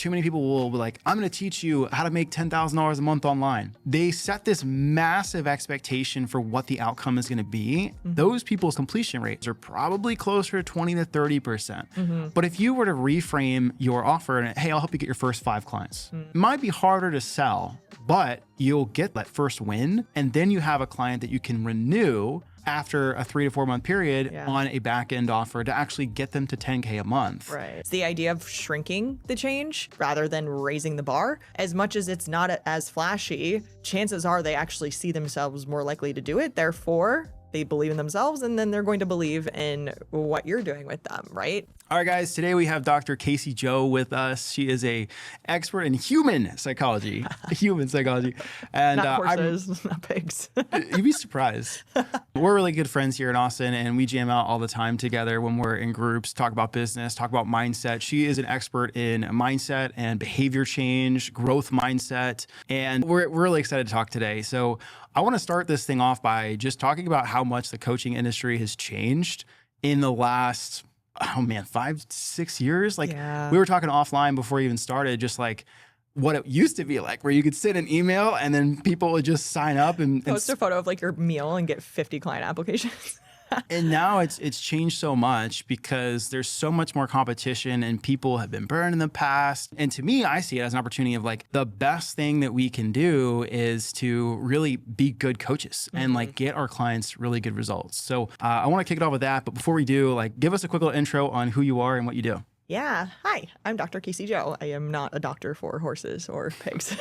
too many people will be like, I'm going to teach you how to make $10,000 a month online. They set this massive expectation for what the outcome is going to be. Those people's completion rates are probably closer to 20 to 30%. But if you were to reframe your offer and, hey, I'll help you get your first 5 clients, it might be harder to sell, but you'll get that first win. And then you have a client that you can renew after a 3 to 4 month period on a back end offer to actually get them to 10K a month. Right. It's the idea of shrinking the change rather than raising the bar. As much as it's not as flashy, chances are they actually see themselves more likely to do it. Therefore, they believe in themselves, and then they're going to believe in what you're doing with them, right? All right, guys, today we have Dr. Kasey Joe with us. She is a expert in human psychology, And not horses, not pigs. You'd be surprised. We're really good friends here in Austin, and we jam out all the time together when we're in groups, talk about business, talk about mindset. She is an expert in mindset and behavior change, growth mindset, and we're really excited to talk today. So I want to start this thing off by just talking about how much the coaching industry has changed in the last 5, 6 years. We were talking offline before we even started, just like what it used to be like, where you could send an email and then people would just sign up and post a photo of like your meal and get 50 client applications. And now it's changed so much because there's so much more competition and people have been burned in the past. And to me, I see it as an opportunity of like the best thing that we can do is to really be good coaches and like get our clients really good results. So I want to kick it off with that. But before we do, like give us a quick little intro on who you are and what you do. Yeah. Hi, I'm Dr. Kasey Joe. I am not a doctor for horses or pigs.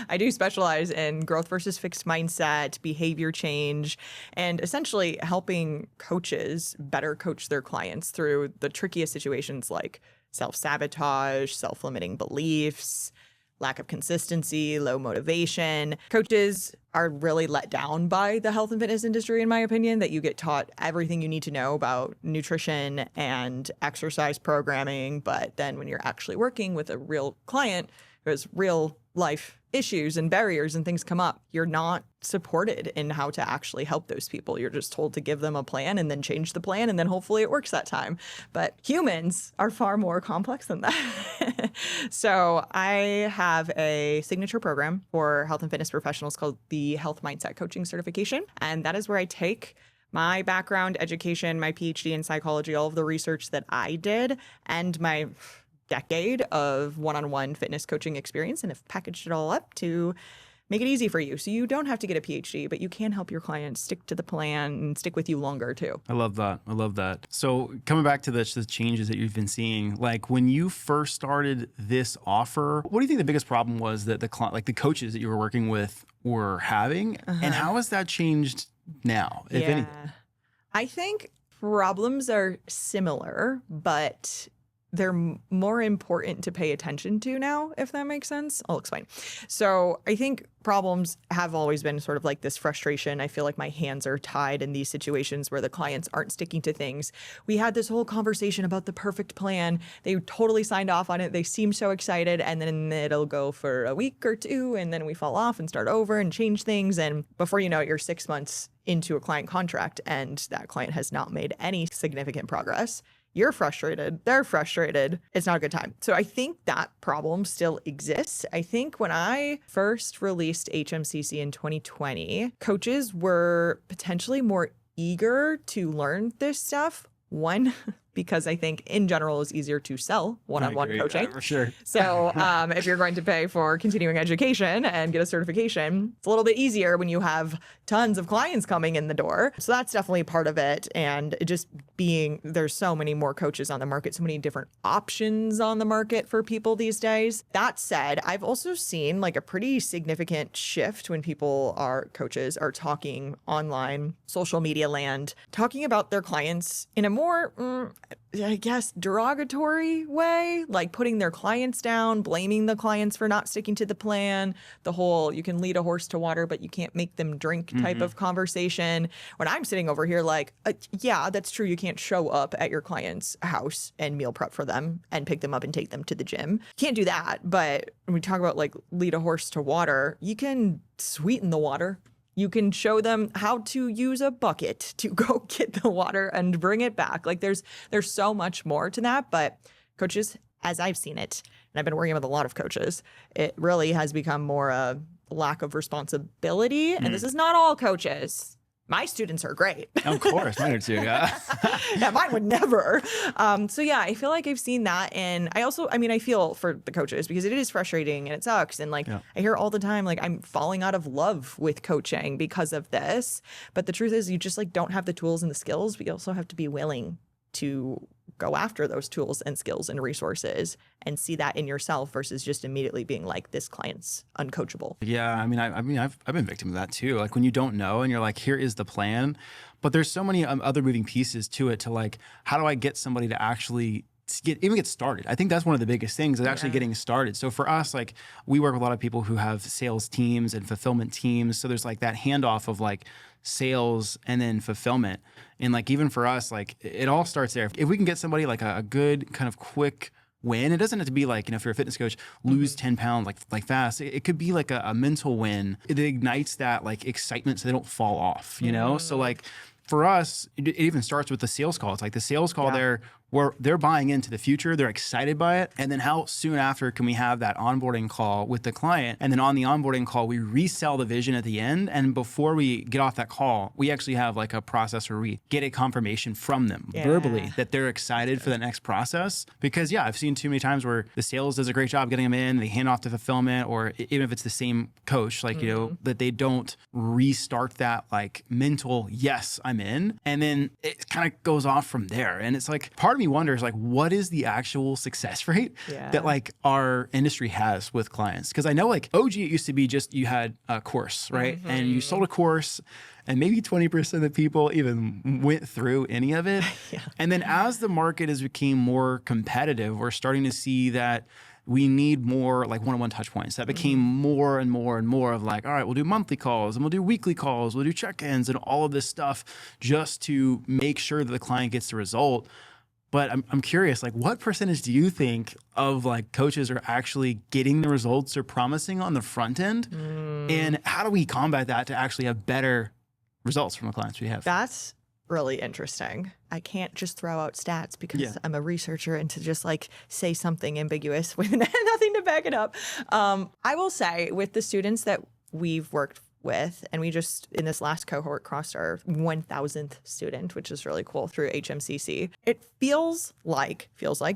I do specialize in growth versus fixed mindset, behavior change, and essentially helping coaches better coach their clients through the trickiest situations like self-sabotage, self-limiting beliefs, lack of consistency, low motivation. Coaches are really let down by the health and fitness industry, in my opinion, that you get taught everything you need to know about nutrition and exercise programming. But then when you're actually working with a real client who has real life issues and barriers and things come up, you're not supported in how to actually help those people. You're just told to give them a plan and then change the plan, and then hopefully it works that time. But humans are far more complex than that. So I have a signature program for health and fitness professionals called the Health Mindset Coaching Certification. And that is where I take my background, education, my PhD in psychology, all of the research that I did, and my decade of one-on-one fitness coaching experience, and have packaged it all up to make it easy for you. So you don't have to get a PhD, but you can help your clients stick to the plan and stick with you longer too. I love that. So coming back to the changes that you've been seeing, like when you first started this offer, what do you think the biggest problem was that the coaches that you were working with were having? And how has that changed now, if anything? I think problems are similar, but they're more important to pay attention to now, if that makes sense. I'll explain. So I think problems have always been sort of like this frustration. I feel like my hands are tied in these situations where the clients aren't sticking to things. We had this whole conversation about the perfect plan. They totally signed off on it. They seem so excited, and then it'll go for a week or two, and then we fall off and start over and change things. And before you know it, you're 6 months into a client contract, and that client has not made any significant progress. You're frustrated. They're frustrated. It's not a good time. So I think that problem still exists. I think when I first released HMCC in 2020, coaches were potentially more eager to learn this stuff. One, because I think in general it's easier to sell one-on-one coaching. For sure. So if you're going to pay for continuing education and get a certification, it's a little bit easier when you have tons of clients coming in the door. So that's definitely part of it. And it just being, there's so many more coaches on the market, so many different options on the market for people these days. That said, I've also seen like a pretty significant shift when coaches are talking online, social media land, talking about their clients in a more, I guess, derogatory way, like putting their clients down, blaming the clients for not sticking to the plan, the whole you can lead a horse to water, but you can't make them drink type of conversation. When I'm sitting over here like, yeah, that's true. You can't show up at your client's house and meal prep for them and pick them up and take them to the gym. Can't do that. But when we talk about like lead a horse to water, you can sweeten the water. You can show them how to use a bucket to go get the water and bring it back. Like there's so much more to that, but coaches as I've seen it, and I've been working with a lot of coaches, it really has become more a lack of responsibility. And this is not all coaches. My students are great. Of course, mine are too. Yeah. Yeah, mine would never. So yeah, I feel like I've seen that. And I feel for the coaches because it is frustrating and it sucks. And like, I hear all the time, like I'm falling out of love with coaching because of this. But the truth is you just like don't have the tools and the skills, but you also have to be willing to go after those tools and skills and resources and see that in yourself versus just immediately being like, this client's uncoachable. Yeah. I've been victim of that too. Like when you don't know and you're like, here is the plan, but there's so many other moving pieces to it to like, how do I get somebody to actually get started? I think that's one of the biggest things is actually getting started. So for us, like we work with a lot of people who have sales teams and fulfillment teams. So there's like that handoff of like sales and then fulfillment. And like, even for us, like it all starts there. If we can get somebody like a good kind of quick win, it doesn't have to be like, if you're a fitness coach, lose 10 pounds like fast. It could be like a mental win. It ignites that like excitement so they don't fall off, you know? So like for us, it even starts with the sales call. It's like the sales call there where they're buying into the future, they're excited by it. And then how soon after can we have that onboarding call with the client? And then on the onboarding call, we resell the vision at the end. And before we get off that call, we actually have like a process where we get a confirmation from them verbally that they're excited for the next process. Because I've seen too many times where the sales does a great job getting them in, they hand off to fulfillment, or even if it's the same coach, like, that they don't restart that like mental, yes, I'm in. And then it kind of goes off from there. And it's like, part of me wonders like, what is the actual success rate that like our industry has with clients? Because I know like OG, it used to be just you had a course, right? And you sold a course and maybe 20% of the people even went through any of it. And then as the market has become more competitive, we're starting to see that we need more like one-on-one touch points. That became more and more and more of like, all right, we'll do monthly calls and we'll do weekly calls, we'll do check-ins and all of this stuff just to make sure that the client gets the result. But I'm curious, like what percentage do you think of like coaches are actually getting the results they're promising on the front end? And how do we combat that to actually have better results from the clients we have? That's really interesting. I can't just throw out stats because I'm a researcher and to just like say something ambiguous with nothing to back it up. I will say with the students that we've worked with, and we just in this last cohort crossed our 1,000th student, which is really cool, through HMCC. It feels like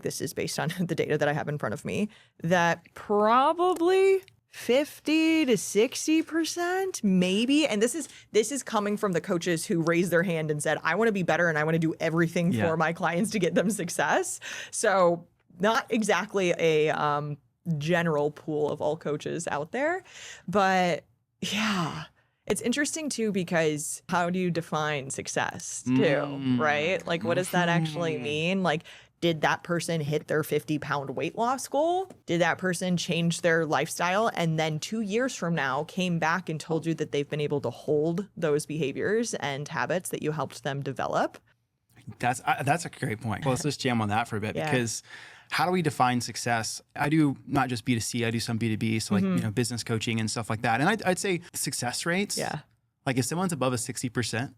this is based on the data that I have in front of me, that probably 50 to 60% maybe, and this is coming from the coaches who raised their hand and said, I want to be better and I want to do everything for my clients to get them success. So not exactly a general pool of all coaches out there, but yeah, it's interesting too, because how do you define success too, right? Like, what does that actually mean? Like, did that person hit their 50-pound weight loss goal? Did that person change their lifestyle and then 2 years from now came back and told you that they've been able to hold those behaviors and habits that you helped them develop? That's a great point. Well, let's just jam on that for a bit because how do we define success? I do not just B2C, I do some B2B, so like, business coaching and stuff like that. And I'd say success rates, like if someone's above a 60%,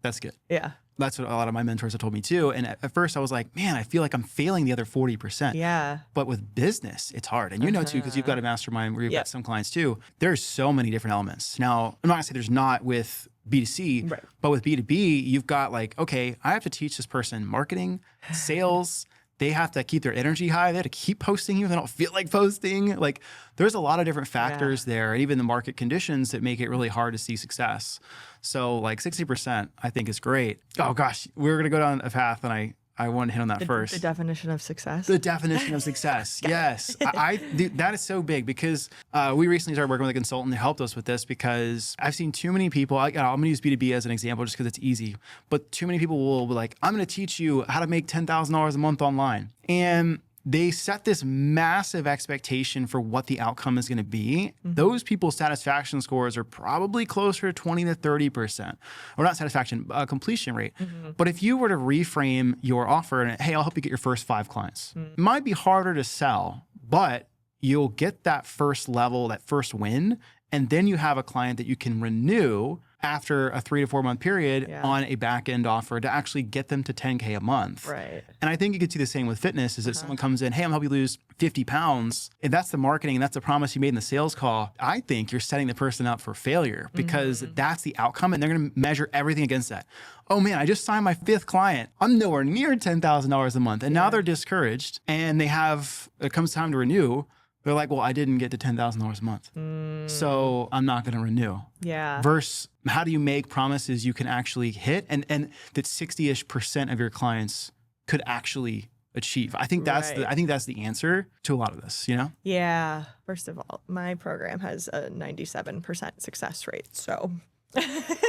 that's good. Yeah. That's what a lot of my mentors have told me too. And at first I was like, man, I feel like I'm failing the other 40%. Yeah. But with business, it's hard. And you know too, because you've got a mastermind where you've got some clients too. There's so many different elements. Now, I'm not gonna say there's not with B2C, but with B2B, you've got like, okay, I have to teach this person marketing, sales. They have to keep their energy high. They have to keep posting even if they don't feel like posting. Like there's a lot of different factors there, and even the market conditions that make it really hard to see success. So like 60%, I think is great. Oh gosh, we're going to go down a path, and I want to hit on that first. The definition of success. The definition of success. Yes. That is so big because we recently started working with a consultant who helped us with this, because I've seen too many people, I'm going to use B2B as an example just because it's easy, but too many people will be like, I'm going to teach you how to make $10,000 a month online. And they set this massive expectation for what the outcome is going to be. Those people's satisfaction scores are probably closer to 20 to 30%, or not satisfaction, completion rate. But if you were to reframe your offer and, hey, I'll help you get your first 5 clients, it might be harder to sell, but you'll get that first level, that first win. And then you have a client that you can renew after a 3 to 4 month period Yeah. on a back end offer to actually get them to 10K a month. Right. And I think you could see the same with fitness is that someone comes in, hey, I'm helping you lose 50 pounds. If that's the marketing and that's the promise you made in the sales call, I think you're setting the person up for failure because that's the outcome and they're going to measure everything against that. Oh man, I just signed my 5th client. I'm nowhere near $10,000 a month. And now they're discouraged and it comes time to renew. They're like, well, I didn't get to $10,000 a month. So I'm not going to renew. Yeah. Versus how do you make promises you can actually hit and that 60-ish% of your clients could actually achieve. I think that's the answer to a lot of this, you know? Yeah. First of all, my program has a 97% success rate. So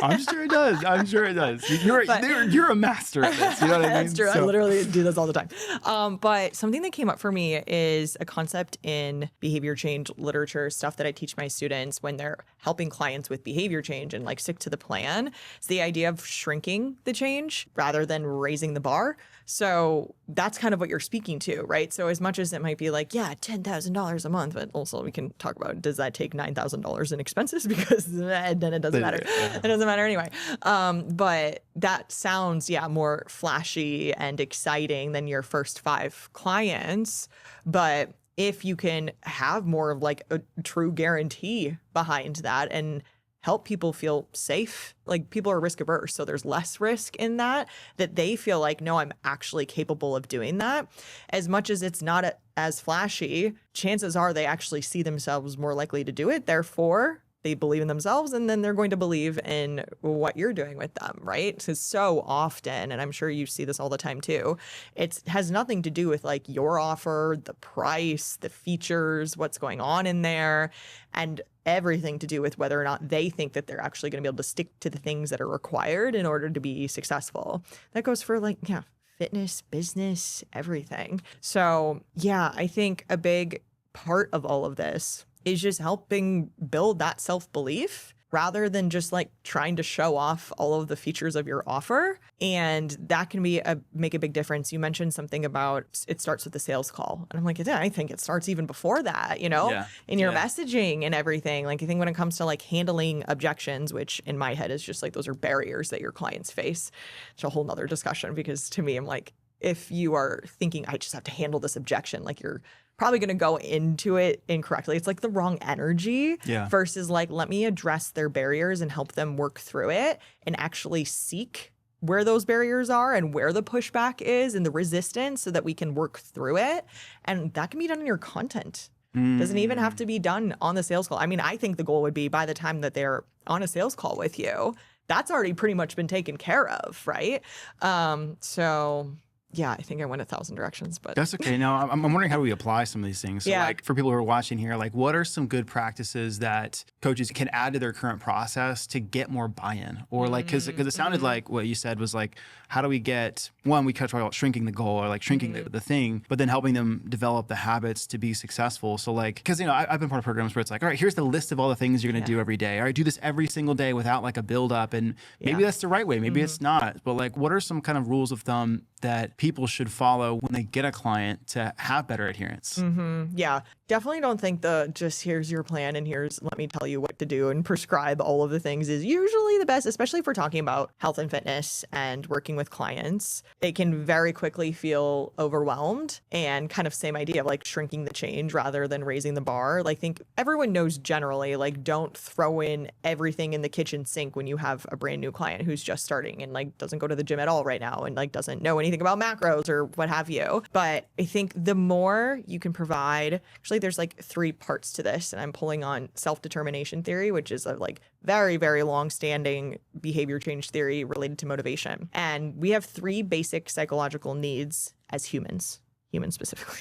I'm sure it does. You're a master at this. You know what I mean? that's true. I literally do this all the time. But something that came up for me is a concept in behavior change literature, stuff that I teach my students when they're helping clients with behavior change and like stick to the plan. It's the idea of shrinking the change rather than raising the bar. So that's kind of what you're speaking to, right? So as much as it might be like, yeah, $10,000 a month, but also we can talk about, does that take $9,000 in expenses? Because then it doesn't matter. Yeah. It doesn't matter anyway. But that sounds, more flashy and exciting than your first 5 clients. But if you can have more of like a true guarantee behind that and help people feel safe. Like people are risk averse. So there's less risk in that they feel like, no, I'm actually capable of doing that. As much as it's not as flashy, chances are they actually see themselves more likely to do it. Therefore, they believe in themselves and then they're going to believe in what you're doing with them, right? Because so often, and I'm sure you see this all the time too, it has nothing to do with like your offer, the price, the features, what's going on in there, and everything to do with whether or not they think that they're actually going to be able to stick to the things that are required in order to be successful. That goes for like, fitness, business, everything. So I think a big part of all of this is just helping build that self-belief rather than just like trying to show off all of the features of your offer. And that can make a big difference. You mentioned something about it starts with the sales call. And I'm like, I think it starts even before that, in your messaging and everything. Like I think when it comes to like handling objections, which in my head is just like, those are barriers that your clients face. It's a whole nother discussion because to me, I'm like, if you are thinking, I just have to handle this objection, like you're probably going to go into it incorrectly. It's like the wrong energy versus like, let me address their barriers and help them work through it and actually seek where those barriers are and where the pushback is and the resistance so that we can work through it. And that can be done in your content. Doesn't even have to be done on the sales call. I mean, I think the goal would be by the time that they're on a sales call with you, that's already pretty much been taken care of, right? I think I went 1,000 directions, but that's okay. Now, I'm wondering how do we apply some of these things? So like for people who are watching here, like what are some good practices that coaches can add to their current process to get more buy-in? Or like, because it sounded like what you said was like, how do we get, one, we talked about shrinking the goal or like shrinking the thing, but then helping them develop the habits to be successful. So like, because, I've been part of programs where it's like, all right, here's the list of all the things you're going to do every day. All right, do this every single day without like a build up. And maybe that's the right way. Maybe it's not. But like, what are some kind of rules of thumb that people should follow when they get a client to have better adherence? Yeah, definitely don't think just here's your plan and let me tell you what to do and prescribe all of the things is usually the best, especially if we're talking about health and fitness and working with clients. It can very quickly feel overwhelmed and kind of same idea of like shrinking the change rather than raising the bar. Like, I think everyone knows generally, like, don't throw in everything in the kitchen sink when you have a brand new client who's just starting and like doesn't go to the gym at all right now and like doesn't know anything about macros or what have you. But I think the more you can provide, actually there's like 3 parts to this, and I'm pulling on self-determination theory, which is a like very, very long-standing behavior change theory related to motivation. And we have 3 basic psychological needs as humans specifically.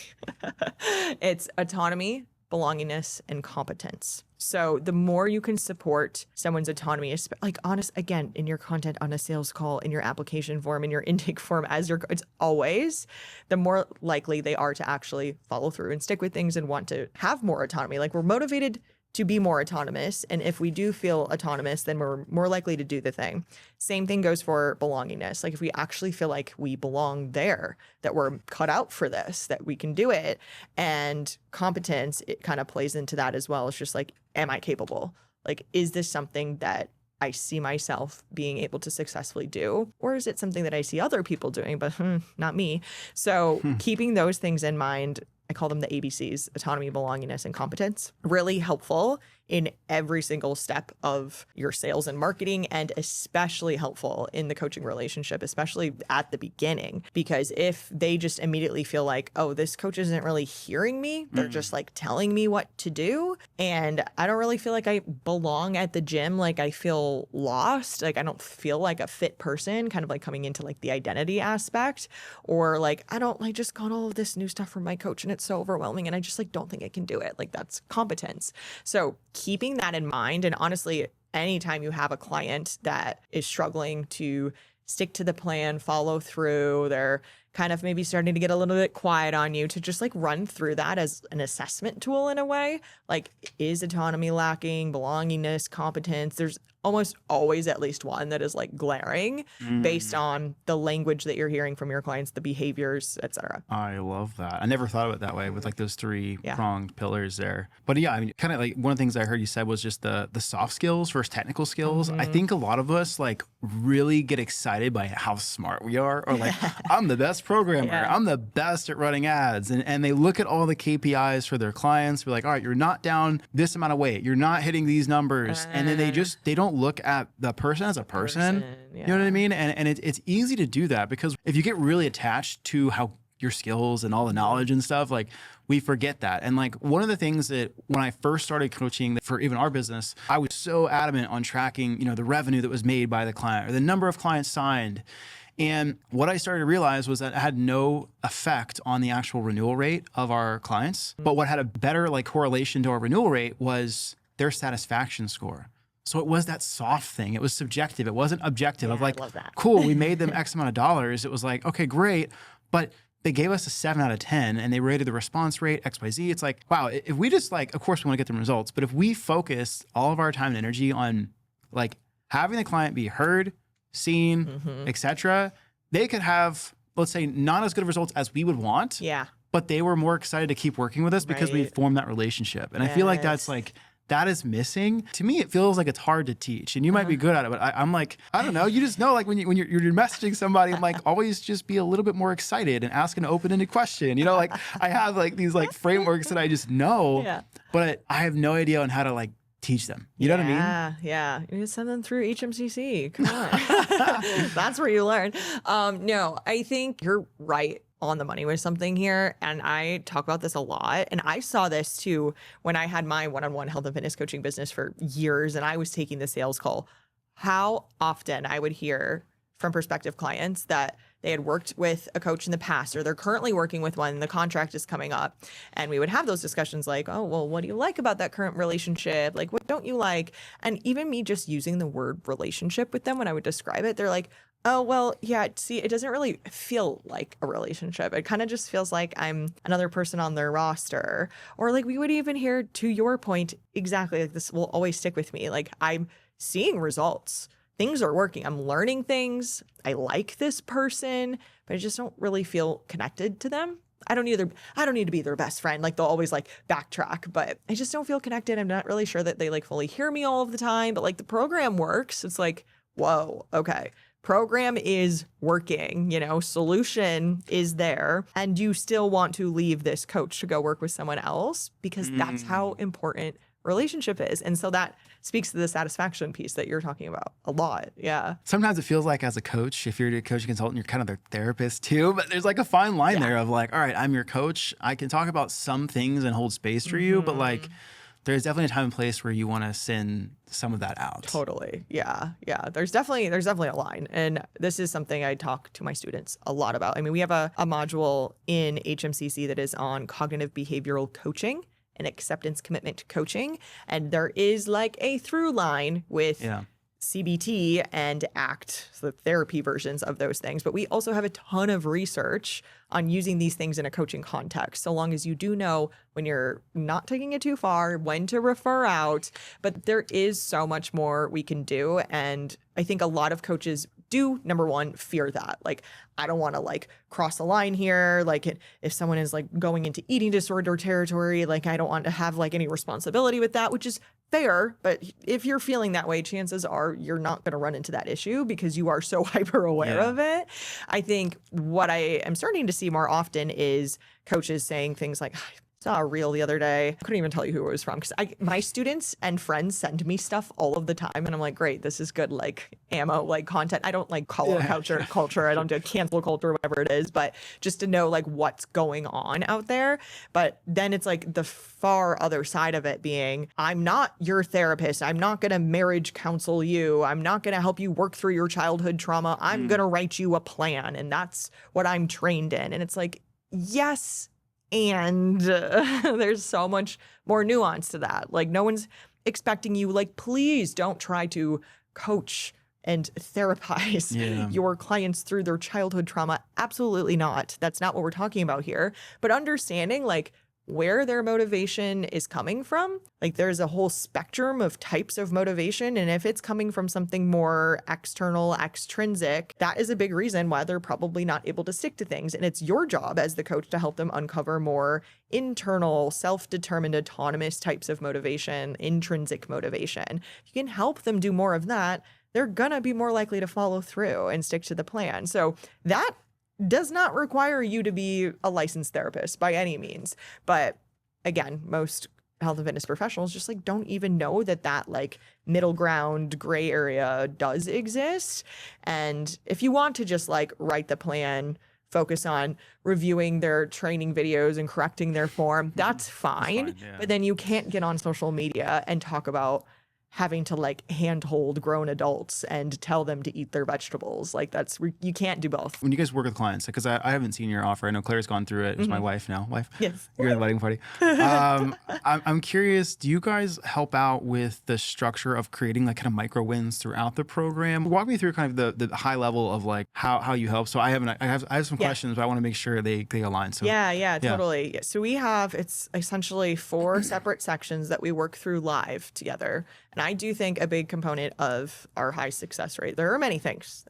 It's autonomy, belongingness, and competence. So the more you can support someone's autonomy, like again, in your content on a sales call, in your application form, in your intake form, it's always, the more likely they are to actually follow through and stick with things and want to have more autonomy. Like we're motivated to be more autonomous. And if we do feel autonomous, then we're more likely to do the thing. Same thing goes for belongingness. Like if we actually feel like we belong there, that we're cut out for this, that we can do it. And competence, it kind of plays into that as well. It's just like, am I capable? Like, is this something that I see myself being able to successfully do? Or is it something that I see other people doing, but not me? So keeping those things in mind, I call them the ABCs: autonomy, belongingness, and competence. Really helpful in every single step of your sales and marketing, and especially helpful in the coaching relationship, especially at the beginning. Because if they just immediately feel like, oh, this coach isn't really hearing me, they're just like telling me what to do, and I don't really feel like I belong at the gym, like I feel lost, like I don't feel like a fit person, kind of like coming into like the identity aspect, or like I don't like just got all of this new stuff from my coach and it's so overwhelming and I just like don't think I can do it. Like that's competence. So keeping that in mind, and honestly, anytime you have a client that is struggling to stick to the plan, follow through, they're kind of maybe starting to get a little bit quiet on you, to just like run through that as an assessment tool in a way. Like, is autonomy lacking, belongingness, competence? There's almost always at least one that is like glaring based on the language that you're hearing from your clients, the behaviors, etc. I love that. I never thought of it that way, with like those three pronged pillars there. But yeah, I mean, kind of like one of the things I heard you said was just the soft skills versus technical skills. I think a lot of us like really get excited by how smart we are, or like, I'm the best programmer, I'm the best at running ads. And they look at all the KPIs for their clients. We're like, all right, you're not down this amount of weight, you're not hitting these numbers. And then they don't look at the person as a person. You know what I mean? And it's easy to do that, because if you get really attached to how your skills and all the knowledge and stuff, like we forget that. And like one of the things that when I first started coaching for even our business, I was so adamant on tracking, you know, the revenue that was made by the client or the number of clients signed. And what I started to realize was that it had no effect on the actual renewal rate of our clients. But what had a better like correlation to our renewal rate was their satisfaction score. So it was that soft thing. It was subjective. It wasn't objective of like, cool, we made them X amount of dollars. It was like, okay, great. But they gave us a 7 out of 10 and they rated the response rate XYZ. It's like, wow, if we just like, of course we want to get the results, but if we focus all of our time and energy on like having the client be heard, seen, etc., they could have, let's say, not as good of results as we would want. Yeah. But they were more excited to keep working with us because we formed that relationship. And I feel like that's like, that is missing. To me, it feels like it's hard to teach, and you might be good at it, but I'm like, I don't know. You just know, like when you're messaging somebody, I'm like, always just be a little bit more excited and ask an open-ended question. You know, like I have like these like frameworks that I just know, but I have no idea on how to like teach them. You know what I mean? Yeah. You just send them through HMCC. Come on. That's where you learn. No, I think you're right on the money with something here. And I talk about this a lot. And I saw this too when I had my one-on-one health and fitness coaching business for years and I was taking the sales call. How often I would hear from prospective clients that they had worked with a coach in the past, or they're currently working with one, the contract is coming up. And we would have those discussions like, oh, well, what do you like about that current relationship? Like, what don't you like? And even me just using the word relationship with them when I would describe it, they're like, oh, well, yeah, see, it doesn't really feel like a relationship. It kind of just feels like I'm another person on their roster. Or like we would even hear, to your point, exactly, like this will always stick with me. Like I'm seeing results. Things are working. I'm learning things. I like this person, but I just don't really feel connected to them. I don't need to be their best friend. Like they'll always like backtrack, but I just don't feel connected. I'm not really sure that they like fully hear me all of the time, but like the program works. It's like, whoa, okay. Program is working, you know, solution is there, and you still want to leave this coach to go work with someone else because that's how important relationship is. And so that speaks to the satisfaction piece that you're talking about a lot. Yeah. Sometimes it feels like as a coach, if you're a coaching consultant, you're kind of their therapist too, but there's like a fine line there of like, all right, I'm your coach. I can talk about some things and hold space for you, but like there's definitely a time and place where you want to send some of that out. Totally. Yeah. There's definitely a line. And this is something I talk to my students a lot about. I mean, we have a module in HMCC that is on cognitive behavioral coaching and acceptance commitment coaching. And there is like a through line with CBT and ACT, so the therapy versions of those things. But we also have a ton of research on using these things in a coaching context, so long as you do know when you're not taking it too far, when to refer out. But there is so much more we can do. And I think a lot of coaches do, number one, fear that. Like, I don't want to like cross the line here. Like if someone is like going into eating disorder territory, like I don't want to have like any responsibility with that, which is fair, but if you're feeling that way, chances are you're not going to run into that issue because you are so hyper aware of it. I think what I am starting to see more often is coaches saying things like, saw a reel the other day. I couldn't even tell you who it was from because my students and friends send me stuff all of the time. And I'm like, great, this is good, like ammo, like content. I don't like call it culture. I don't do cancel culture, whatever it is, but just to know like what's going on out there. But then it's like the far other side of it being, I'm not your therapist. I'm not going to marriage counsel you. I'm not going to help you work through your childhood trauma. I'm going to write you a plan. And that's what I'm trained in. And it's like, yes, and there's so much more nuance to that. Like no one's expecting you, like, please don't try to coach and therapize your clients through their childhood trauma. Absolutely not. That's not what we're talking about here. But understanding like where their motivation is coming from. Like there's a whole spectrum of types of motivation. And if it's coming from something more external, extrinsic, that is a big reason why they're probably not able to stick to things. And it's your job as the coach to help them uncover more internal, self-determined, autonomous types of motivation, intrinsic motivation. If you can help them do more of that, they're gonna be more likely to follow through and stick to the plan. So that does not require you to be a licensed therapist by any means. But again, most health and fitness professionals just like don't even know that like middle ground gray area does exist. And if you want to just like write the plan, focus on reviewing their training videos and correcting their form, that's fine. But then you can't get on social media and talk about having to like handhold grown adults and tell them to eat their vegetables. Like you can't do both. When you guys work with clients, because I haven't seen your offer. I know Claire's gone through it. It's my wife now. Wife? Yes. You're in the wedding party. I'm curious, do you guys help out with the structure of creating like kind of micro wins throughout the program? Walk me through kind of the high level of like how you help. So I have some questions, but I want to make sure they align. So yeah, totally. So it's essentially 4 separate sections that we work through live together. And I do think a big component of our high success rate, there are many things,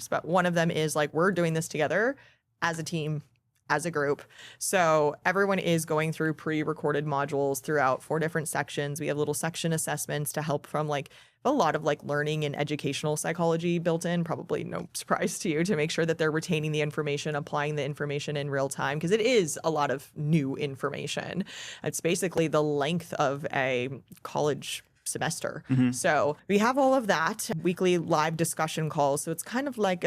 but one of them is like, we're doing this together as a team, as a group. So everyone is going through pre-recorded modules throughout 4 different sections. We have little section assessments to help from like a lot of like learning and educational psychology built in, probably no surprise to you, to make sure that they're retaining the information, applying the information in real time, because it is a lot of new information. It's basically the length of a college semester. So we have all of that, weekly live discussion calls. So it's kind of like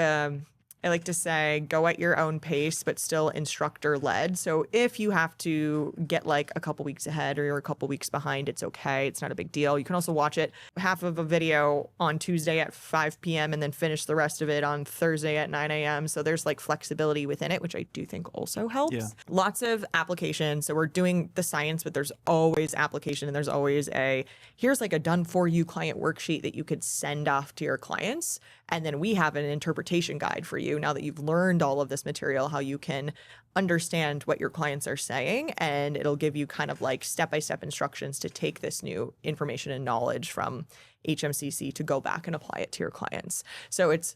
I like to say, go at your own pace, but still instructor led. So if you have to get like a couple weeks ahead or you're a couple weeks behind, it's okay. It's not a big deal. You can also watch it half of a video on Tuesday at 5 p.m. and then finish the rest of it on Thursday at 9 a.m. So there's like flexibility within it, which I do think also helps. Lots of application. So we're doing the science, but there's always application, and there's always here's like a done for you client worksheet that you could send off to your clients. And then we have an interpretation guide for you now that you've learned all of this material, how you can understand what your clients are saying. And it'll give you kind of like step-by-step instructions to take this new information and knowledge from HMCC to go back and apply it to your clients. So it's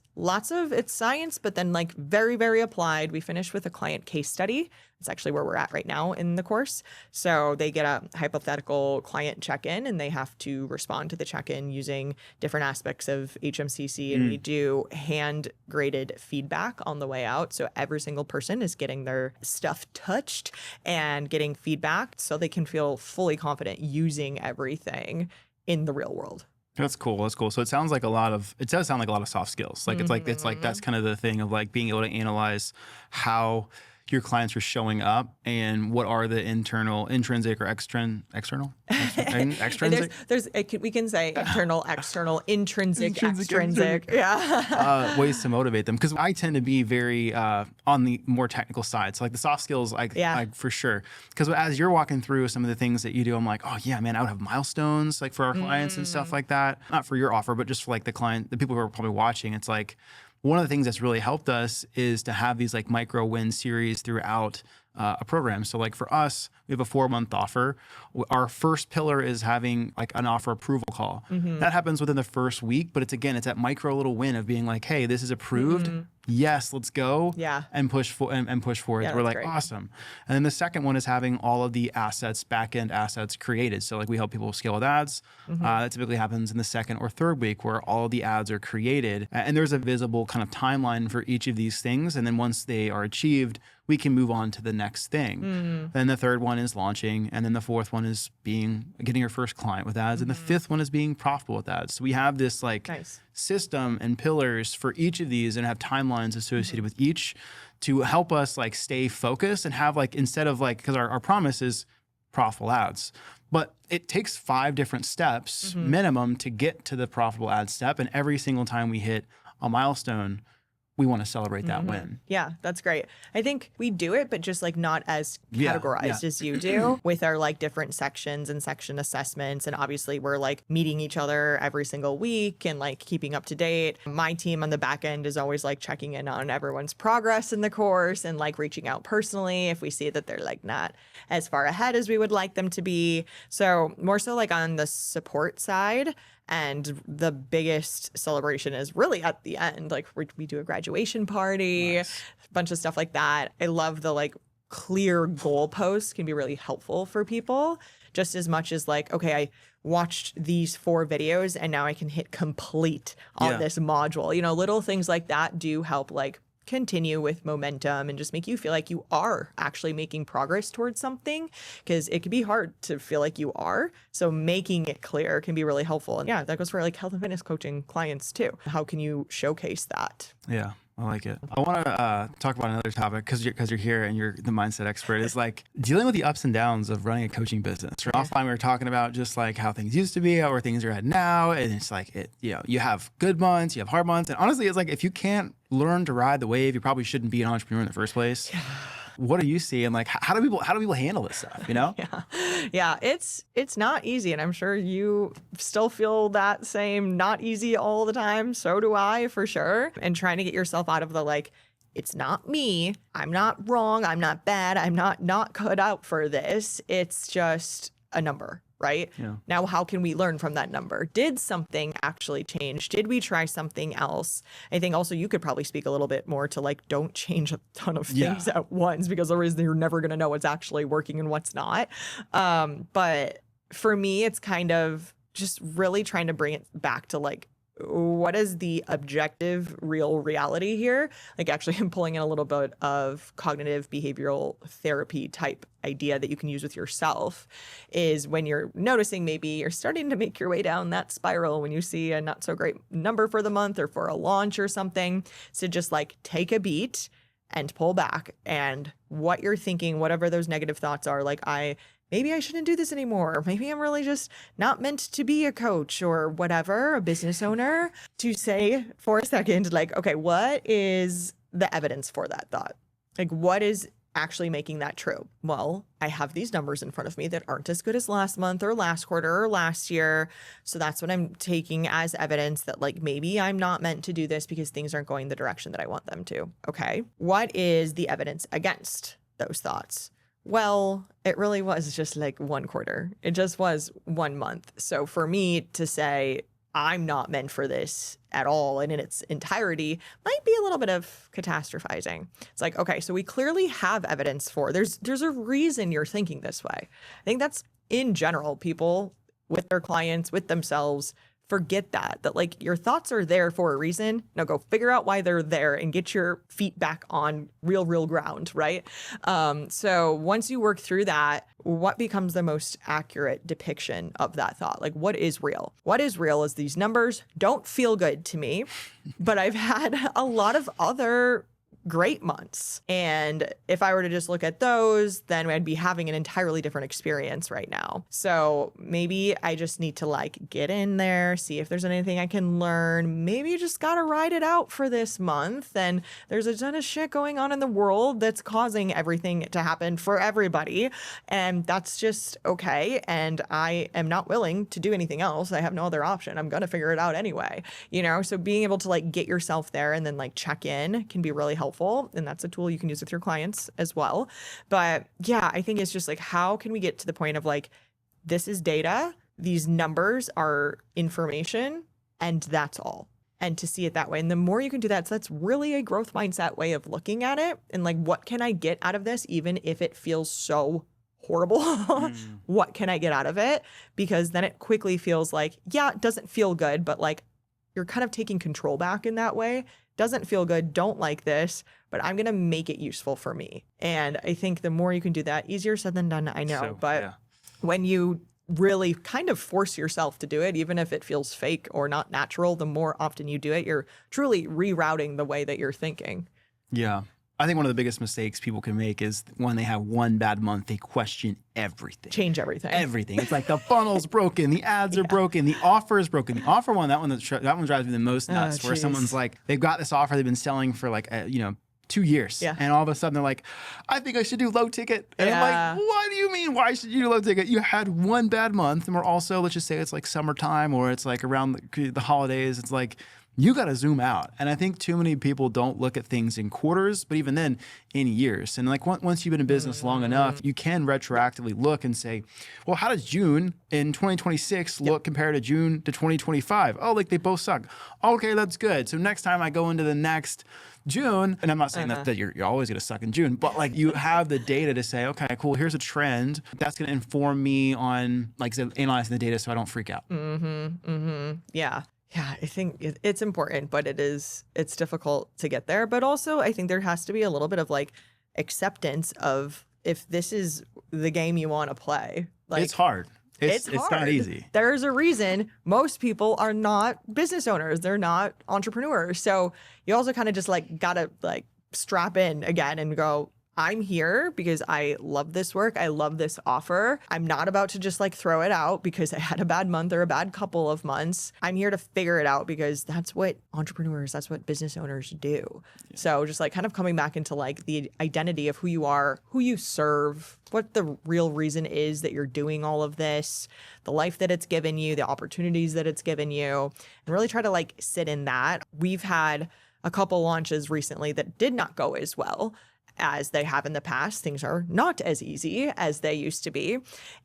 science, but then like very, very applied. We finish with a client case study. It's actually where we're at right now in the course. So they get a hypothetical client check-in and they have to respond to the check-in using different aspects of HMCC. And we do hand-graded feedback on the way out. So every single person is getting their stuff touched and getting feedback so they can feel fully confident using everything in the real world. That's cool. So it does sound like a lot of soft skills. Like it's like that's kind of the thing of like being able to analyze how your clients are showing up and what are the intrinsic or external? Extrinsic? We can say internal, external, intrinsic, extrinsic. Yeah. Ways to motivate them. Because I tend to be very on the more technical side. So like the soft skills, like for sure. Because as you're walking through some of the things that you do, I'm like, oh yeah, man, I would have milestones like for our clients and stuff like that. Not for your offer, but just for like the people who are probably watching. It's like, one of the things that's really helped us is to have these like micro win series throughout a program. So like for us, we have a 4-month offer. Our first pillar is having like an offer approval call. That happens within the first week, but it's that micro little win of being like, hey, this is approved. yes, let's go. Yeah. And push and push forward. Yeah, We're that's like, great. awesome. And then the second one is having all of the assets, back-end assets created. So like we help people scale with ads. That typically happens in the second or third week where all the ads are created. And there's a visible kind of timeline for each of these things. And then once they are achieved, we can move on to the next thing. Then the third one is launching. And then the fourth one is getting your first client with ads. And the fifth one is being profitable with ads. So we have this like system and pillars for each of these and have timelines associated with each to help us like stay focused and have like, instead of like, because our promise is profitable ads, but it takes 5 different steps minimum to get to the profitable ad step. And every single time we hit a milestone, we want to celebrate that win. Yeah, that's great. I think we do it, but just like not as categorized as you do with our like different sections and section assessments. And obviously we're like meeting each other every single week and like keeping up to date. My team on the back end is always like checking in on everyone's progress in the course and like reaching out personally if we see that they're like not as far ahead as we would like them to be. So more so like on the support side. And the biggest celebration is really at the end. Like we do a graduation party, a bunch of stuff like that. I love the like clear goalposts can be really helpful for people just as much as like, okay, I watched these 4 videos and now I can hit complete on this module. You know, little things like that do help like continue with momentum and just make you feel like you are actually making progress towards something, because it can be hard to feel like you are. So making it clear can be really helpful. And yeah, that goes for like health and fitness coaching clients too. How can you showcase that? Yeah, I like it. I want to talk about another topic because you're here and you're the mindset expert. Is like dealing with the ups and downs of running a coaching business. Right? Offline, we were talking about just like how things used to be, how where things are at now, and it's like you have good months, you have hard months, and honestly, it's like if you can't learn to ride the wave, you probably shouldn't be an entrepreneur in the first place. Yeah. What do you see? And like, how do people handle this stuff? You know? Yeah. It's not easy. And I'm sure you still feel that same not easy all the time. So do I, for sure. And trying to get yourself out of the like, it's not me. I'm not wrong. I'm not bad. I'm not cut out for this. It's just a number. Right? Yeah. Now, how can we learn from that number? Did something actually change? Did we try something else? I think also you could probably speak a little bit more to like, don't change a ton of things at once, because otherwise you're never going to know what's actually working and what's not. But for me, it's kind of just really trying to bring it back to like, what is the objective real reality here? Like actually I'm pulling in a little bit of cognitive behavioral therapy type idea that you can use with yourself, is when you're noticing maybe you're starting to make your way down that spiral when you see a not so great number for the month or for a launch or something. So just like take a beat and pull back, and what you're thinking, whatever those negative thoughts are, like maybe I shouldn't do this anymore. Maybe I'm really just not meant to be a coach or whatever, a business owner, to say for a second, like, okay, what is the evidence for that thought? Like, what is actually making that true? Well, I have these numbers in front of me that aren't as good as last month or last quarter or last year. So that's what I'm taking as evidence that like, maybe I'm not meant to do this because things aren't going the direction that I want them to. Okay. What is the evidence against those thoughts? Well, it really was just like one quarter. It just was 1 month. So for me to say I'm not meant for this at all and in its entirety might be a little bit of catastrophizing. It's like, okay, so we clearly have evidence for there's a reason you're thinking this way. I think that's in general, people with their clients, with themselves, forget that like your thoughts are there for a reason. Now go figure out why they're there and get your feet back on real ground, right? So once you work through that, what becomes the most accurate depiction of that thought? Like what is real? What is real is these numbers don't feel good to me, but I've had a lot of other great months. And if I were to just look at those, then I'd be having an entirely different experience right now. So maybe I just need to like get in there, see if there's anything I can learn. Maybe you just got to ride it out for this month. And there's a ton of shit going on in the world that's causing everything to happen for everybody. And that's just okay. And I am not willing to do anything else. I have no other option. I'm going to figure it out anyway, So being able to like get yourself there and then like check in can be really helpful. And that's a tool you can use with your clients as well. But yeah, I think it's just like, how can we get to the point of like, this is data, these numbers are information, and that's all. and to see it that way. And the more you can do that, so that's really a growth mindset way of looking at it. And like, what can I get out of this, even if it feels so horrible? What can I get out of it? Because then it quickly feels like, yeah, it doesn't feel good, but like you're kind of taking control back in that way. Doesn't feel good, don't like this, but I'm going to make it useful for me. And I think the more you can do that, easier said than done, I know. When you really kind of force yourself to do it, even if it feels fake or not natural, the more often you do it, you're truly rerouting the way that you're thinking. Yeah. I think one of the biggest mistakes people can make is when they have one bad month, they question everything. Change everything. Everything. It's like the funnel's broken, the ads are broken, the offer is broken. The offer one, that one drives me the most nuts, where someone's like, they've got this offer they've been selling for like, 2 years. Yeah. And all of a sudden they're like, I think I should do low ticket. And I'm like, what do you mean? Why should you do low ticket? You had one bad month. And we're also, let's just say it's like summertime or it's like around the holidays. It's like, you got to zoom out. And I think too many people don't look at things in quarters, but even then in years. And like once you've been in business long enough, you can retroactively look and say, well, how does June in 2026 look compared to June to 2025? Oh, like they both suck. Okay, that's good. So next time I go into the next June, and I'm not saying that you're always going to suck in June, but like you have the data to say, okay, cool, here's a trend that's going to inform me on like analyzing the data so I don't freak out. Yeah. Yeah, I think it's important, but it's difficult to get there. But also, I think there has to be a little bit of like acceptance of if this is the game you want to play. Like, it's hard. It's hard. not easy. There's a reason most people are not business owners. They're not entrepreneurs. So you also kind of just like gotta like strap in again and go, I'm here because I love this work. I love this offer. I'm not about to just like throw it out because I had a bad month or a bad couple of months. I'm here to figure it out because that's what entrepreneurs, that's what business owners do. Yeah. So just like kind of coming back into like the identity of who you are, who you serve, what the real reason is that you're doing all of this, the life that it's given you, the opportunities that it's given you, and really try to like sit in that. We've had a couple launches recently that did not go as well as they have in the past. Things are not as easy as they used to be.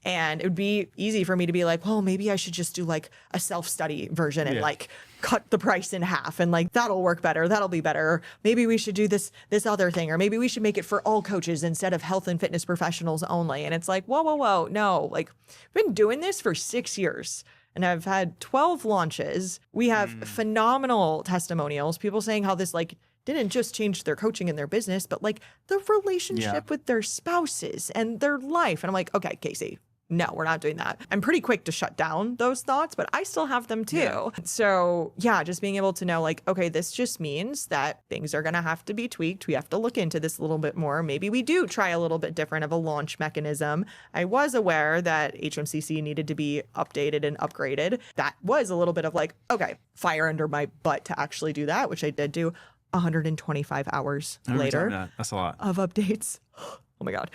And it would be easy for me to be like, well, maybe I should just do like a self-study version and like cut the price in half and like that'll work better. That'll be better. Maybe we should do this other thing, or maybe we should make it for all coaches instead of health and fitness professionals only. And it's like, whoa. No, like I've been doing this for 6 years. And I've had 12 launches. We have phenomenal testimonials, people saying how this like didn't just change their coaching and their business, but like the relationship with their spouses and their life. And I'm like, okay, Kasey, no, we're not doing that. I'm pretty quick to shut down those thoughts, but I still have them too. Yeah. So yeah, just being able to know like, okay, this just means that things are going to have to be tweaked. We have to look into this a little bit more. Maybe we do try a little bit different of a launch mechanism. I was aware that HMCC needed to be updated and upgraded. That was a little bit of like, okay, fire under my butt to actually do that, which I did do. 125 hours later that's a lot of updates. Oh my God.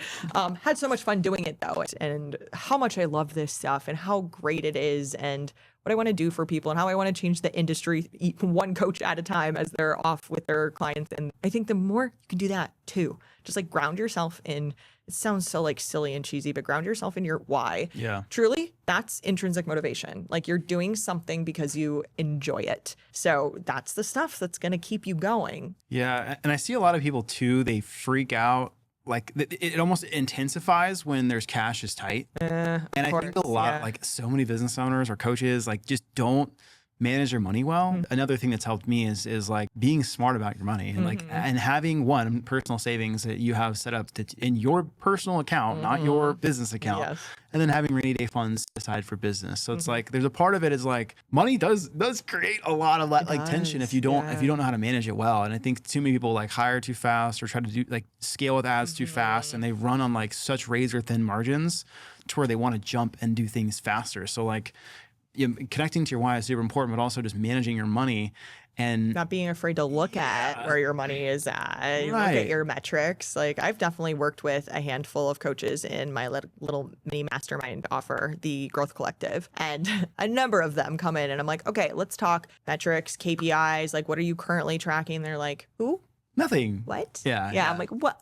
Had so much fun doing it though, and how much I love this stuff and how great it is and what I want to do for people and how I want to change the industry one coach at a time as they're off with their clients. And I think the more you can do that too, just like ground yourself in, it sounds so like silly and cheesy, but ground yourself in your why. Yeah. Truly, that's intrinsic motivation. Like you're doing something because you enjoy it. So that's the stuff that's going to keep you going. Yeah. And I see a lot of people too, they freak out. Like it almost intensifies when there's cash is tight. And I think a lot, like so many business owners or coaches, like just don't manage your money well. Another thing that's helped me is like being smart about your money and like and having one personal savings that you have set up in your personal account, not your business account. And then having rainy day funds aside for business. So it's like there's a part of it is like money does create a lot of like tension if you don't know how to manage it well. And I think too many people like hire too fast or try to do like scale with ads too fast, and they run on like such razor thin margins to where they want to jump and do things faster. So like connecting to your why is super important, but also just managing your money and not being afraid to look at where your money is at, look at your metrics. Like I've definitely worked with a handful of coaches in my little mini mastermind offer, the Growth Collective, and a number of them come in and I'm like, okay, let's talk metrics, KPIs. Like, what are you currently tracking? They're like, who? Nothing. What? Yeah. I'm like, what?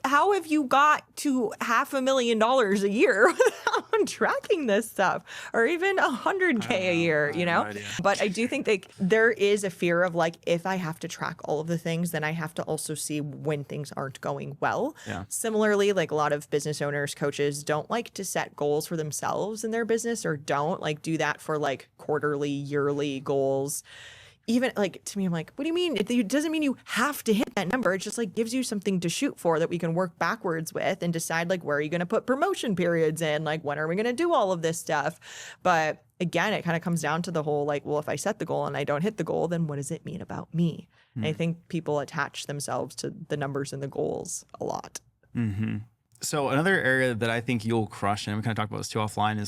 How have you got to $500,000 a year without tracking this stuff, or even $100K a year? You know. No idea. But I do think like there is a fear of like, if I have to track all of the things, then I have to also see when things aren't going well. Yeah. Similarly, like a lot of business owners, coaches don't like to set goals for themselves in their business, or don't like do that for like quarterly, yearly goals. Even like to me, I'm like, what do you mean? It doesn't mean you have to hit that number. It just like gives you something to shoot for that we can work backwards with and decide like, where are you going to put promotion periods in? Like, when are we going to do all of this stuff? But again, it kind of comes down to the whole like, well, if I set the goal and I don't hit the goal, then what does it mean about me? And I think people attach themselves to the numbers and the goals a lot. Mm-hmm. So another area that I think you'll crush, and we kind of talked about this too offline,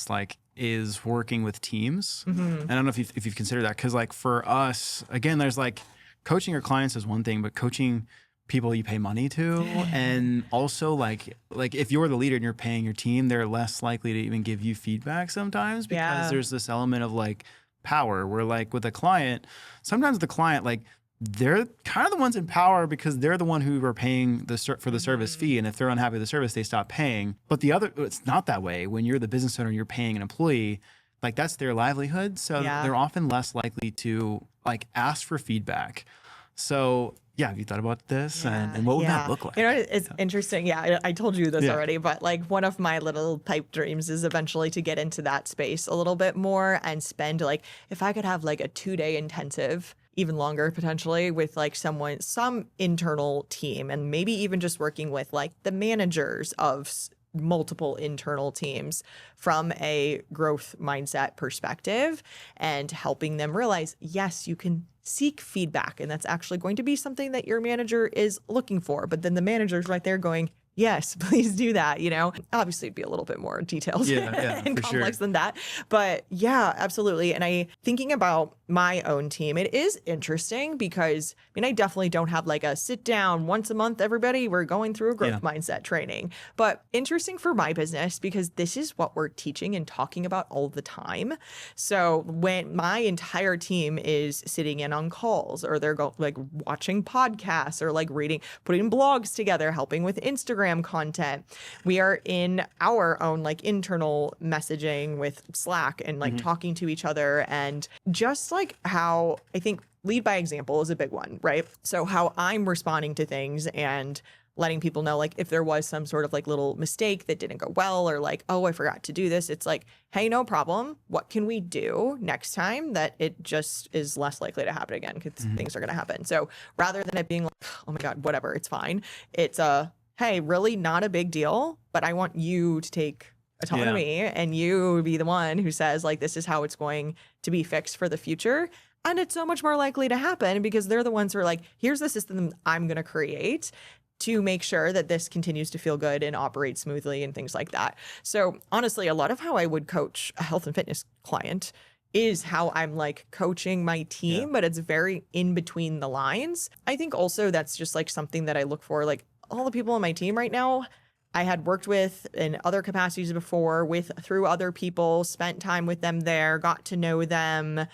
is working with teams. And I don't know if you've considered that, because like for us, again, there's like coaching your clients is one thing, but coaching people you pay money to, and also like if you're the leader and you're paying your team, they're less likely to even give you feedback sometimes, because there's this element of like power where like with a client, sometimes the client like they're kind of the ones in power because they're the one who are paying for the service fee. And if they're unhappy with the service, they stop paying. But it's not that way. When you're the business owner, you're paying an employee, like that's their livelihood. So they're often less likely to like ask for feedback. So have you thought about this? And what would that look like? You know, it's interesting. Yeah, I told you this already, but like one of my little pipe dreams is eventually to get into that space a little bit more and spend like, if I could have like a 2-day intensive, even longer potentially, with like some internal team, and maybe even just working with like the managers of multiple internal teams from a growth mindset perspective, and helping them realize, yes, you can seek feedback, and that's actually going to be something that your manager is looking for. But then the manager's right there going, yes, please do that. You know, obviously it'd be a little bit more detailed and complex than that. But yeah, absolutely. And thinking about my own team, it is interesting because I definitely don't have like a sit down once a month, everybody, we're going through a growth mindset training. But interesting for my business because this is what we're teaching and talking about all the time. So when my entire team is sitting in on calls, or they're like watching podcasts, or like reading, putting blogs together, helping with Instagram content, we are in our own like internal messaging with Slack and like talking to each other, and just like how I think lead by example is a big one, right? So how I'm responding to things and letting people know, like if there was some sort of like little mistake that didn't go well, or like, oh, I forgot to do this. It's like, hey, no problem. What can we do next time that it just is less likely to happen again? Because things are going to happen. So rather than it being like, oh my God, whatever, it's fine. It's hey, really not a big deal, but I want you to take autonomy and you be the one who says like, this is how it's going to be fixed for the future. And it's so much more likely to happen because they're the ones who are like, here's the system I'm going to create to make sure that this continues to feel good and operate smoothly and things like that. So honestly, a lot of how I would coach a health and fitness client is how I'm like coaching my team, but it's very in between the lines. I think also that's just like something that I look for, like all the people on my team right now, I had worked with in other capacities before, through other people, spent time with them there, got to know them.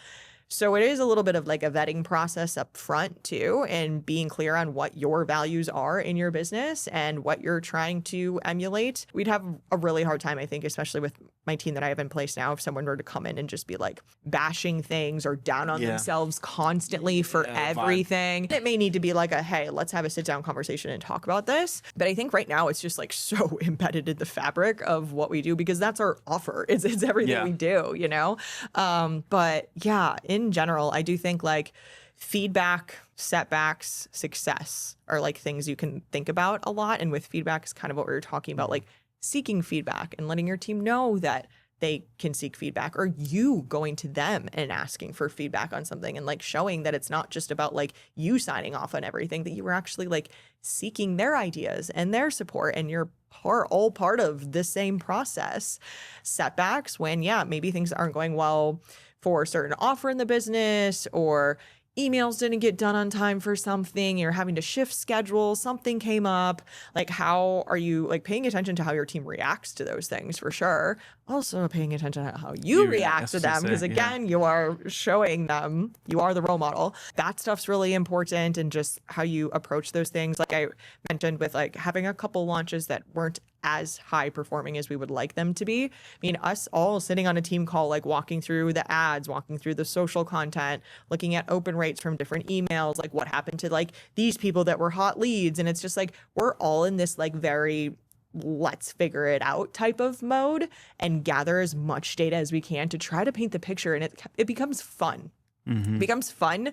So it is a little bit of like a vetting process up front too, and being clear on what your values are in your business and what you're trying to emulate. We'd have a really hard time, I think, especially with my team that I have in place now, if someone were to come in and just be like bashing things or down on themselves constantly for everything. It may need to be like hey, let's have a sit down conversation and talk about this. But I think right now it's just like so embedded in the fabric of what we do because that's our offer. It's everything we do, you know? But yeah, in general, I do think like feedback, setbacks, success are like things you can think about a lot. And with feedback is kind of what we were talking about, like seeking feedback and letting your team know that they can seek feedback, or you going to them and asking for feedback on something, and like showing that it's not just about like you signing off on everything, that you were actually like seeking their ideas and their support, and you're all part of the same process. Setbacks when, maybe things aren't going well for a certain offer in the business, or emails didn't get done on time for something, you're having to shift schedule, something came up. Like, how are you like paying attention to how your team reacts to those things for sure? Also paying attention to how you react to them, because again, you are showing them, you are the role model. That stuff's really important, and just how you approach those things. Like I mentioned with like having a couple launches that weren't as high performing as we would like them to be. I mean, us all sitting on a team call, like walking through the ads, walking through the social content, looking at open rates from different emails, like what happened to like these people that were hot leads. And it's just like, we're all in this like very let's figure it out type of mode and gather as much data as we can to try to paint the picture. And it becomes fun. It becomes fun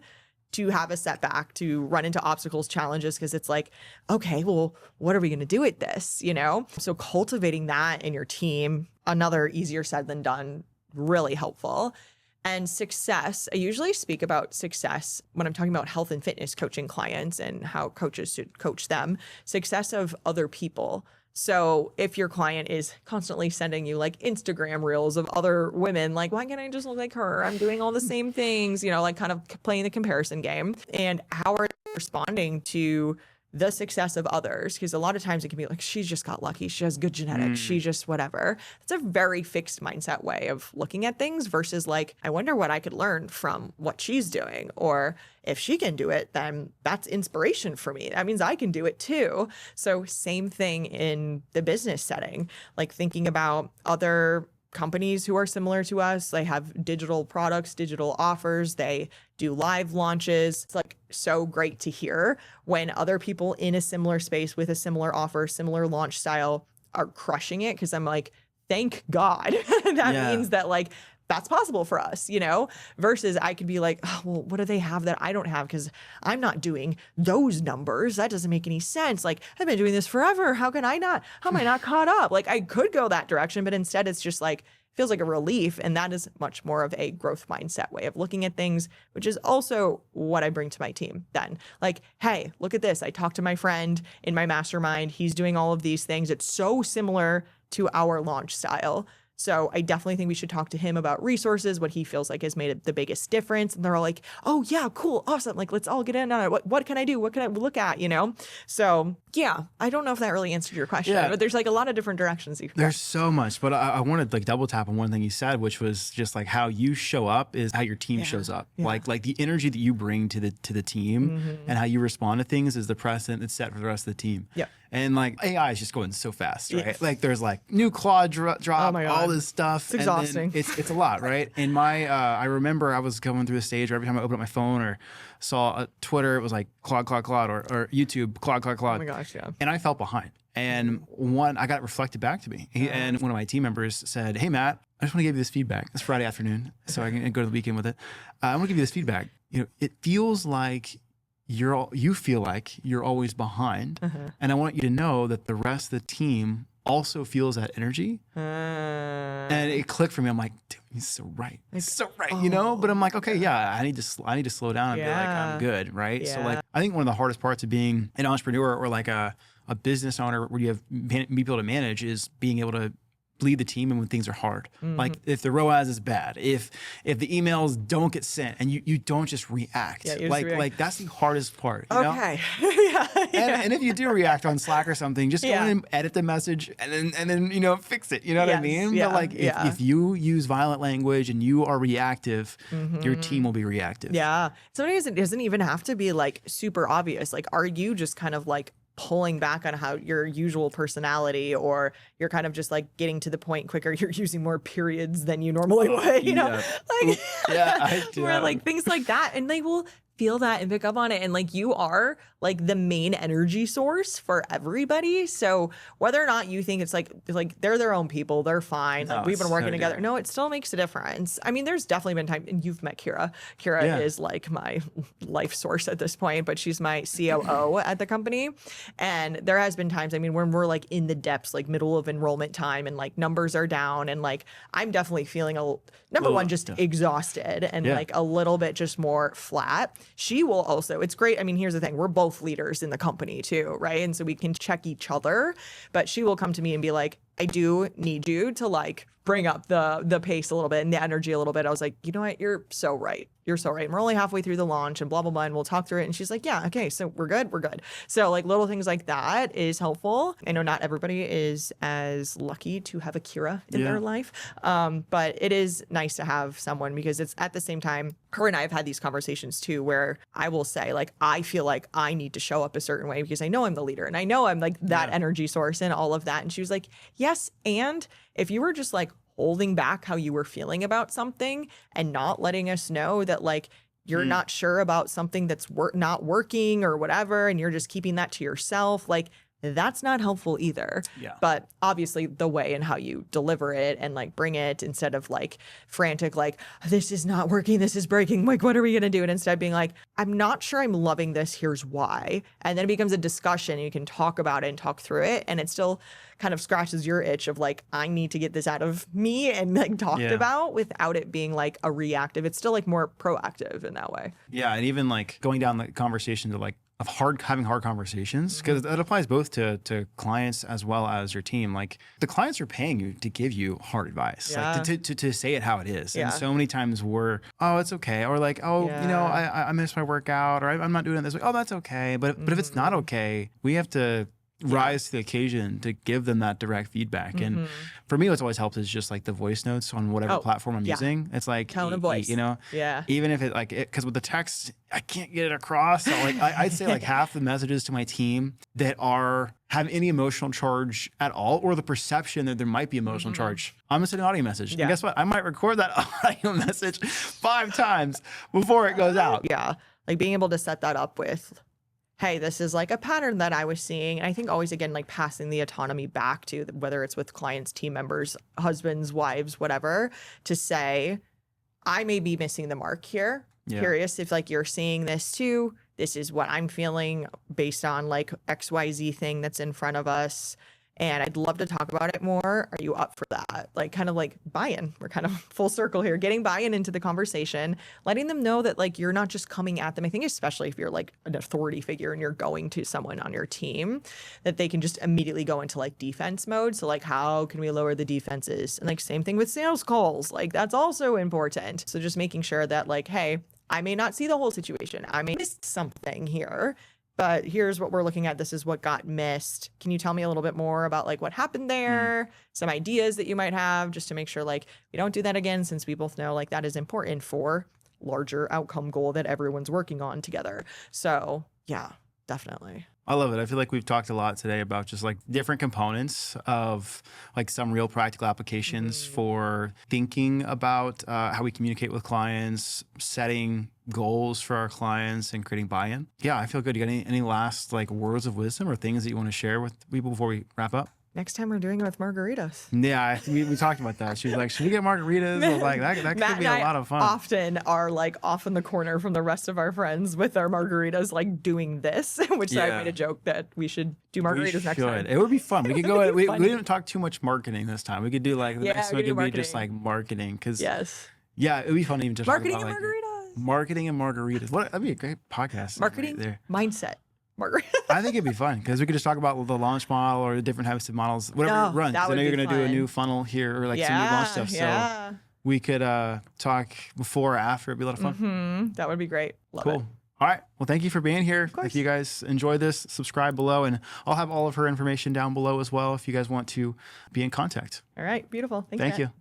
to have a setback, to run into obstacles, challenges, because it's like, okay, well, what are we going to do with this? You know? So cultivating that in your team, another easier said than done, really helpful. And success, I usually speak about success when I'm talking about health and fitness coaching clients and how coaches should coach them, success of other people. So if your client is constantly sending you like Instagram reels of other women, like, why can't I just look like her? I'm doing all the same things, you know, like kind of playing the comparison game. And how are you responding to the success of others? Because a lot of times it can be like, she's just got lucky. She has good genetics. She just whatever. It's a very fixed mindset way of looking at things versus like, I wonder what I could learn from what she's doing. Or if she can do it, then that's inspiration for me. That means I can do it too. So same thing in the business setting, like thinking about other companies who are similar to us. They have digital products, digital offers, they do live launches. It's like so great to hear when other people in a similar space with a similar offer, similar launch style are crushing it. Cause I'm like, thank God. That means that like, that's possible for us, you know, versus I could be like, oh, well, what do they have that I don't have? Because I'm not doing those numbers. That doesn't make any sense. Like, I've been doing this forever. How can I not? How am I not caught up? Like, I could go that direction, but instead it's just like, feels like a relief. And that is much more of a growth mindset way of looking at things, which is also what I bring to my team then. Like, hey, look at this. I talked to my friend in my mastermind. He's doing all of these things. It's so similar to our launch style. So I definitely think we should talk to him about resources, what he feels like has made the biggest difference. And they're all like, oh yeah, cool, awesome. Like, let's all get in on it. What can I do? What can I look at, you know? So yeah, I don't know if that really answered your question, but there's like a lot of different directions you can There's go. so much, but I wanted to like double tap on one thing you said, which was just like how you show up is how your team shows up. Like the energy that you bring to the team and how you respond to things is the precedent that's set for the rest of the team. Yeah. And like AI is just going so fast, right? Like there's like new Claude drop, all this stuff. It's exhausting. It's a lot, right? And my, I remember I was going through a stage where every time I opened up my phone or saw a Twitter, it was like Claude, or YouTube, Claude. Oh my gosh, yeah. And I felt behind. And I got it reflected back to me. And one of my team members said, hey, Matt, I just want to give you this feedback. It's Friday afternoon, so I can go to the weekend with it. I want to give you this feedback. You know, it feels like you feel like you're always behind. And I want you to know that the rest of the team also feels that energy. And it clicked for me. I'm like, dude, he's so right. He's so right, you know? But I'm like, okay, I need to slow down and be like, I'm good, right? So like, I think one of the hardest parts of being an entrepreneur or like a business owner where you have people to manage is being able to lead the team and when things are hard. Like if the ROAS is bad, if the emails don't get sent and you don't just react. Like that's the hardest part. You know? And if you do react on Slack or something, just go in and edit the message and then you know, fix it. You know what I mean? But like if you use violent language and you are reactive, your team will be reactive. Yeah. Sometimes it doesn't even have to be like super obvious. Like, are you just kind of like pulling back on how your usual personality, or you're kind of just like getting to the point quicker, you're using more periods than you normally would, you know? Like, I do. Or like things like that. And they will feel that and pick up on it. And like, you are like the main energy source for everybody. So whether or not you think it's like they're their own people, they're fine. Like we've been working together. No, it still makes a difference. I mean, there's definitely been time, and you've met Kira. Kira is like my life source at this point, but she's my COO at the company. And there has been times, I mean, when we're like in the depths, like middle of enrollment time and like numbers are down and like, I'm definitely feeling number one, just exhausted and like a little bit just more flat. She will also, it's great. I mean, here's the thing. We're both leaders in the company too, right? And so we can check each other, but she will come to me and be like, I do need you to like bring up the pace a little bit and the energy a little bit. I was like, you know what? You're so right. You're so right. And we're only halfway through the launch and blah, blah, blah. And we'll talk through it. And she's like, yeah, okay, so we're good. We're good. So like little things like that is helpful. I know not everybody is as lucky to have a Kira in their life. But it is nice to have someone, because it's at the same time, her and I have had these conversations too, where I will say like, I feel like I need to show up a certain way because I know I'm the leader and I know I'm like that energy source and all of that. And she was like, yes. And if you were just like holding back how you were feeling about something and not letting us know that like you're not sure about something that's not working or whatever, and you're just keeping that to yourself, like that's not helpful either. Yeah. But obviously the way and how you deliver it and like bring it, instead of like frantic, like this is not working, this is breaking, like what are we going to do? And instead being like, I'm not sure I'm loving this, here's why. And then it becomes a discussion. You can talk about it and talk through it. And it still kind of scratches your itch of like, I need to get this out of me and like talked about, without it being like a reactive. It's still like more proactive in that way. Yeah. And even like going down the conversation to like, of having hard conversations, because that applies both to clients as well as your team. Like the clients are paying you to give you hard advice, like to say it how it is. And so many times we're, oh, it's okay. Or like, oh, you know, I missed my workout, or I'm not doing it this way. Oh, that's okay. But if it's not okay, we have to rise to the occasion to give them that direct feedback. And for me, what's always helped is just like the voice notes on whatever platform I'm using. It's like tone of voice, you know, even if it like it, because with the text, I can't get it across. So like I'd say like half the messages to my team that have any emotional charge at all, or the perception that there might be emotional charge, I'm gonna send an audio message. And guess what? I might record that audio message 5 times before it goes out. Yeah. Like being able to set that up with, hey, this is like a pattern that I was seeing. And I think always, again, like passing the autonomy back to whether it's with clients, team members, husbands, wives, whatever, to say, I may be missing the mark here. Curious if like you're seeing this too. This is what I'm feeling based on like XYZ thing that's in front of us. And I'd love to talk about it more. Are you up for that? Like kind of like buy-in. We're kind of full circle here, getting buy-in into the conversation, letting them know that like you're not just coming at them. I think especially if you're like an authority figure and you're going to someone on your team, that they can just immediately go into like defense mode. So like, how can we lower the defenses? And like same thing with sales calls. Like that's also important. So just making sure that like, hey, I may not see the whole situation. I may miss something here, but here's what we're looking at. This is what got missed. Can you tell me a little bit more about like what happened there? Some ideas that you might have, just to make sure like we don't do that again, since we both know like that is important for larger outcome goal that everyone's working on together. So yeah, definitely. I love it. I feel like we've talked a lot today about just like different components of like some real practical applications for thinking about how we communicate with clients, setting goals for our clients, and creating buy-in. Yeah, I feel good. You got any last like words of wisdom or things that you want to share with people before we wrap up? Next time we're doing it with margaritas. Yeah, we talked about that. She was like, should we get margaritas? I was like, that could be a lot of fun. Often are like off in the corner from the rest of our friends with our margaritas, like doing this, which I made a joke that we should do margaritas next time. It would be fun. We could go, we didn't talk too much marketing this time. We could do like, the next one could be just like marketing. Cause yeah, it would be fun to even just marketing talk and about margaritas. Marketing and margaritas. That'd be a great podcast. Marketing right there. Mindset. Margarita. I think it'd be fun because we could just talk about the launch model or the different types of models, whatever it runs. I know you're going to do a new funnel here or like some new launch stuff. So we could talk before or after. It'd be a lot of fun. That would be great. Love cool. it. All right. Well, thank you for being here. If you guys enjoy this, subscribe below, and I'll have all of her information down below as well if you guys want to be in contact. All right. Beautiful. Thank you.